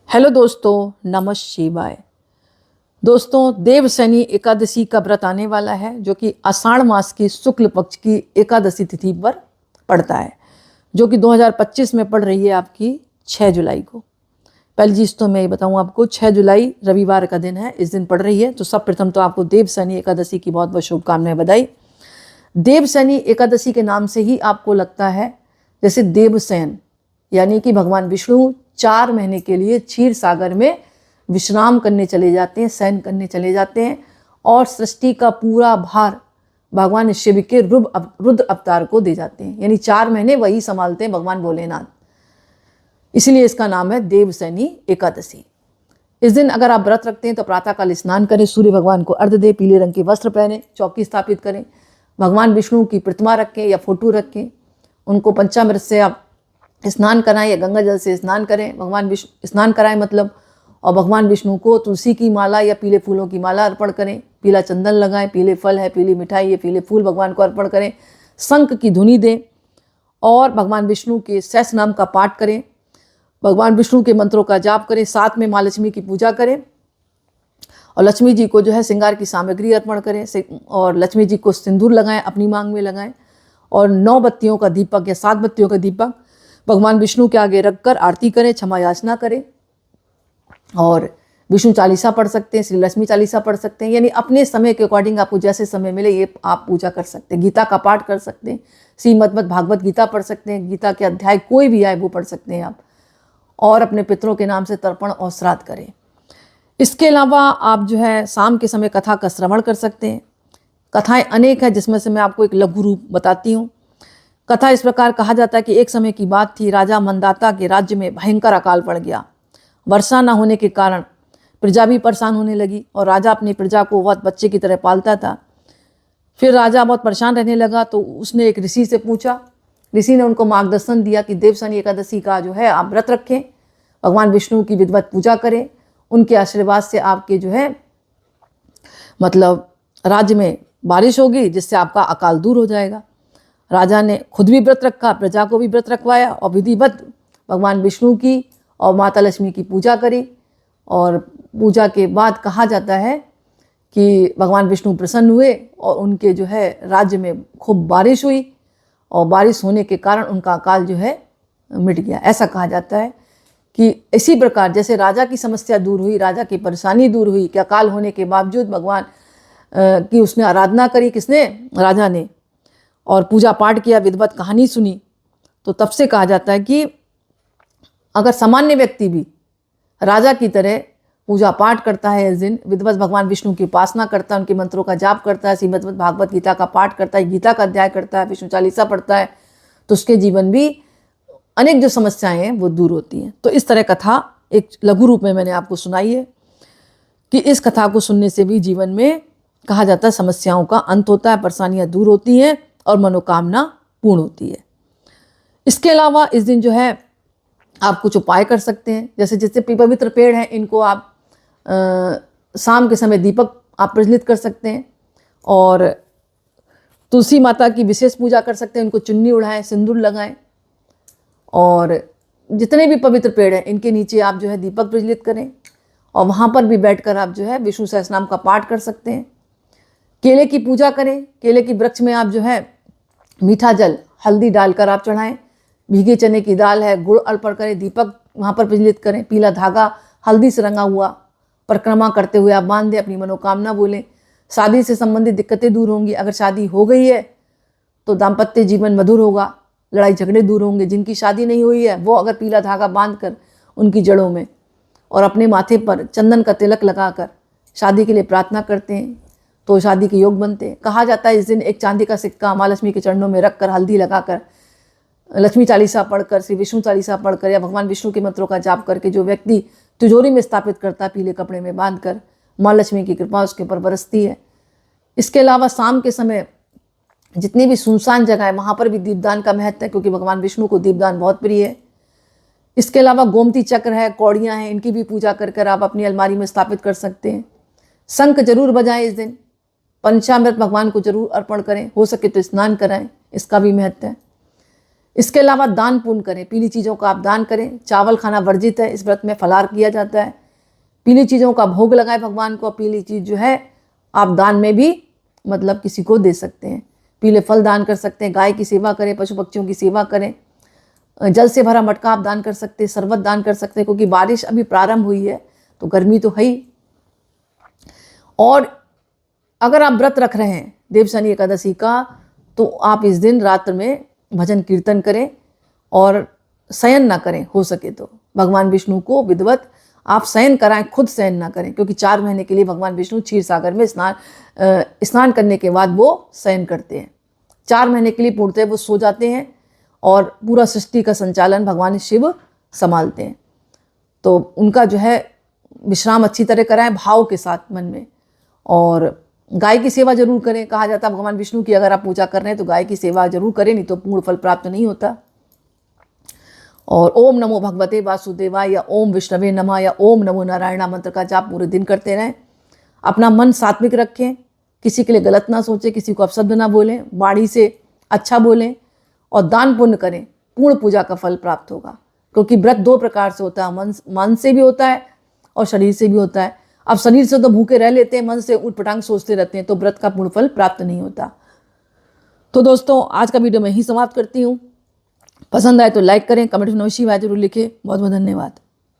Hello दोस्तों, नमः शिवाय। दोस्तों, देवशनि एकादशी का व्रत आने वाला है जो कि आषाढ़ मास की शुक्ल पक्ष की एकादशी तिथि पर पड़ता है, जो कि 2025 में पड़ रही है आपकी 6 जुलाई को। पहली चीज़ तो मैं ये बताऊँ आपको, 6 जुलाई रविवार का दिन है, इस दिन पड़ रही है। तो सब प्रथम तो आपको देवशनि एकादशी की बहुत बहुत शुभकामनाएं, बधाई। देवशनि एकादशी के नाम से ही आपको लगता है जैसे देवशयन, यानी कि भगवान विष्णु 4 महीने के लिए क्षीर सागर में विश्राम करने चले जाते हैं, शयन करने चले जाते हैं और सृष्टि का पूरा भार भगवान शिव के रुद्र अवतार को दे जाते हैं। यानी 4 महीने वही संभालते हैं भगवान भोलेनाथ, इसलिए इसका नाम है देवशनि एकादशी। इस दिन अगर आप व्रत रखते हैं तो प्रातःकाल स्नान करें, सूर्य भगवान को अर्घ्य दें, पीले रंग के वस्त्र पहने, चौकी स्थापित करें, भगवान विष्णु की प्रतिमा रखें या फोटो रखें, उनको पंचामृत से आप स्नान कराएं या गंगा जल से स्नान करें। भगवान विष्णु स्नान कराएं मतलब, और भगवान विष्णु को तुलसी की माला या पीले फूलों की माला अर्पण करें, पीला चंदन लगाएं, पीले फल है, पीली मिठाई है, पीले फूल भगवान को अर्पण करें, शंख की धुनी दें और भगवान विष्णु के सहस्र नाम का पाठ करें, भगवान विष्णु के मंत्रों का जाप करें, साथ में माँ लक्ष्मी की पूजा करें और लक्ष्मी जी को जो है श्रृंगार की सामग्री अर्पण करें और लक्ष्मी जी को सिंदूर लगाएं, अपनी मांग में लगाएं और 9 बत्तियों का दीपक या 7 बत्तियों का दीपक भगवान विष्णु के आगे रखकर आरती करें, क्षमा याचना करें और विष्णु चालीसा पढ़ सकते हैं, श्री लक्ष्मी चालीसा पढ़ सकते हैं। यानी अपने समय के अकॉर्डिंग आपको जैसे समय मिले ये आप पूजा कर सकते हैं। गीता का पाठ कर सकते हैं, श्रीमद् भागवत गीता पढ़ सकते हैं, गीता के अध्याय कोई भी आए वो पढ़ सकते हैं आप, और अपने पितरों के नाम से तर्पण और श्राद्ध करें। इसके अलावा आप जो है शाम के समय कथा का श्रवण कर सकते हैं। कथाएं अनेक हैं, जिसमें से मैं आपको एक लघु रूप बताती हूँ। कथा इस प्रकार कहा जाता है कि एक समय की बात थी, राजा मंदाता के राज्य में भयंकर अकाल पड़ गया। वर्षा न होने के कारण प्रजा भी परेशान होने लगी और राजा अपनी प्रजा को बहुत बच्चे की तरह पालता था। फिर राजा बहुत परेशान रहने लगा तो उसने एक ऋषि से पूछा। ऋषि ने उनको मार्गदर्शन दिया कि देवशनि एकादशी का जो है आप व्रत रखें, भगवान विष्णु की विधिवत पूजा करें, उनके आशीर्वाद से आपके जो है मतलब राज्य में बारिश होगी, जिससे आपका अकाल दूर हो जाएगा। राजा ने खुद भी व्रत रखा, प्रजा को भी व्रत रखवाया और विधिवत भगवान विष्णु की और माता लक्ष्मी की पूजा करी। और पूजा के बाद कहा जाता है कि भगवान विष्णु प्रसन्न हुए और उनके जो है राज्य में खूब बारिश हुई और बारिश होने के कारण उनका अकाल जो है मिट गया। ऐसा कहा जाता है कि इसी प्रकार जैसे राजा की समस्या दूर हुई, राजा की परेशानी दूर हुई कि अकाल होने के बावजूद भगवान की उसने आराधना करी, किसने? राजा ने, और पूजा पाठ किया, विधिवत कहानी सुनी, तो तब से कहा जाता है कि अगर सामान्य व्यक्ति भी राजा की तरह पूजा पाठ करता है, इस दिन विधिवत भगवान विष्णु की उपासना करता है, उनके मंत्रों का जाप करता है, श्रीमद् भागवत गीता का पाठ करता है, गीता का अध्याय करता है, विष्णु चालीसा पढ़ता है, तो उसके जीवन भी अनेक जो समस्याएं हैं वो दूर होती हैं। तो इस तरह कथा एक लघु रूप में मैंने आपको सुनाई है कि इस कथा को सुनने से भी जीवन में कहा जाता है समस्याओं का अंत होता है, परेशानियां दूर होती हैं और मनोकामना पूर्ण होती है। इसके अलावा इस दिन जो है आप कुछ उपाय कर सकते हैं, जैसे जैसे पवित्र पेड़ हैं इनको आप शाम के समय दीपक आप प्रज्वलित कर सकते हैं और तुलसी माता की विशेष पूजा कर सकते हैं, उनको चुन्नी उड़ाएं, सिंदूर लगाएं और जितने भी पवित्र पेड़ हैं इनके नीचे आप जो है दीपक प्रज्वलित करें और वहाँ पर भी बैठकर आप जो है विष्णु सहस्रनाम का पाठ कर सकते हैं। केले की पूजा करें, केले की वृक्ष में आप जो है मीठा जल हल्दी डालकर आप चढ़ाएं, भीगे चने की दाल है, गुड़ अर्पण करें, दीपक वहाँ पर प्रज्वलित करें, पीला धागा हल्दी से रंगा हुआ परिक्रमा करते हुए आप बांध दें, अपनी मनोकामना बोलें। शादी से संबंधित दिक्कतें दूर होंगी, अगर शादी हो गई है तो दाम्पत्य जीवन मधुर होगा, लड़ाई झगड़े दूर होंगे। जिनकी शादी नहीं हुई है वो अगर पीला धागा बांधकर उनकी जड़ों में और अपने माथे पर चंदन का तिलक लगाकर शादी के लिए प्रार्थना करते हैं तो शादी के योग बनते हैं। कहा जाता है इस दिन एक चांदी का सिक्का माँ लक्ष्मी के चरणों में रखकर हल्दी लगाकर लक्ष्मी चालीसा पढ़कर, श्री विष्णु चालीसा पढ़कर या भगवान विष्णु के मंत्रों का जाप करके जो व्यक्ति तिजोरी में स्थापित करता है पीले कपड़े में बांधकर, माँ लक्ष्मी की कृपा उसके ऊपर बरसती है। इसके अलावा शाम के समय जितनी भी सुनसान जगह है वहाँ पर भी दीपदान का महत्व है, क्योंकि भगवान विष्णु को दीपदान बहुत प्रिय है। इसके अलावा गोमती चक्र है, कौड़ियाँ हैं, इनकी भी पूजा कर कर आप अपनी अलमारी में स्थापित कर सकते हैं। शंख जरूर बजाएं इस दिन, पंचामृत भगवान को जरूर अर्पण करें, हो सके तो स्नान कराएं, इसका भी महत्व है। इसके अलावा दान पुण्य करें, पीली चीज़ों का आप दान करें। चावल खाना वर्जित है, इस व्रत में फलाहार किया जाता है। पीली चीज़ों का भोग लगाए भगवान को। पीली चीज़ जो है आप दान में भी मतलब किसी को दे सकते हैं। पीले फल दान कर सकते हैं, गाय की सेवा करें, पशु पक्षियों की सेवा करें, जल से भरा मटका आप दान कर सकते हैं, शरबत दान कर सकते हैं, क्योंकि बारिश अभी प्रारंभ हुई है तो गर्मी तो है ही। और अगर आप व्रत रख रहे हैं देवशनि एकादशी का, तो आप इस दिन रात्र में भजन कीर्तन करें और शयन ना करें, हो सके तो भगवान विष्णु को विधिवत आप शयन कराएं, खुद शयन ना करें, क्योंकि 4 महीने के लिए भगवान विष्णु क्षीर सागर में स्नान करने के बाद वो शयन करते हैं। 4 महीने के लिए पूर्णतः वो सो जाते हैं और पूरा सृष्टि का संचालन भगवान शिव संभालते हैं। तो उनका जो है विश्राम अच्छी तरह कराएं भाव के साथ मन में। और गाय की सेवा जरूर करें। कहा जाता है भगवान विष्णु की अगर आप पूजा कर रहे हैं तो गाय की सेवा जरूर करें, नहीं तो पूर्ण फल प्राप्त नहीं होता। और ओम नमो भगवते वासुदेवाय या ओम विष्णवे नमः या ओम नमो नारायण मंत्र का जाप पूरे दिन करते रहें। अपना मन सात्विक रखें, किसी के लिए गलत ना सोचें, किसी को अपशब्द ना बोलें, वाणी से अच्छा बोलें और दान पुण्य करें। पूर्ण पूजा का फल प्राप्त होगा, क्योंकि व्रत 2 प्रकार से होता है, मन से भी होता है और शरीर से भी होता है। अब शरीर से तो भूखे रह लेते हैं, मन से उठपटांग सोचते रहते हैं, तो व्रत का पूर्ण फल प्राप्त नहीं होता। तो दोस्तों आज का वीडियो मैं ही समाप्त करती हूँ। पसंद आए तो लाइक करें, कमेंट में नमः शिवाय जरूर लिखें। बहुत बहुत धन्यवाद।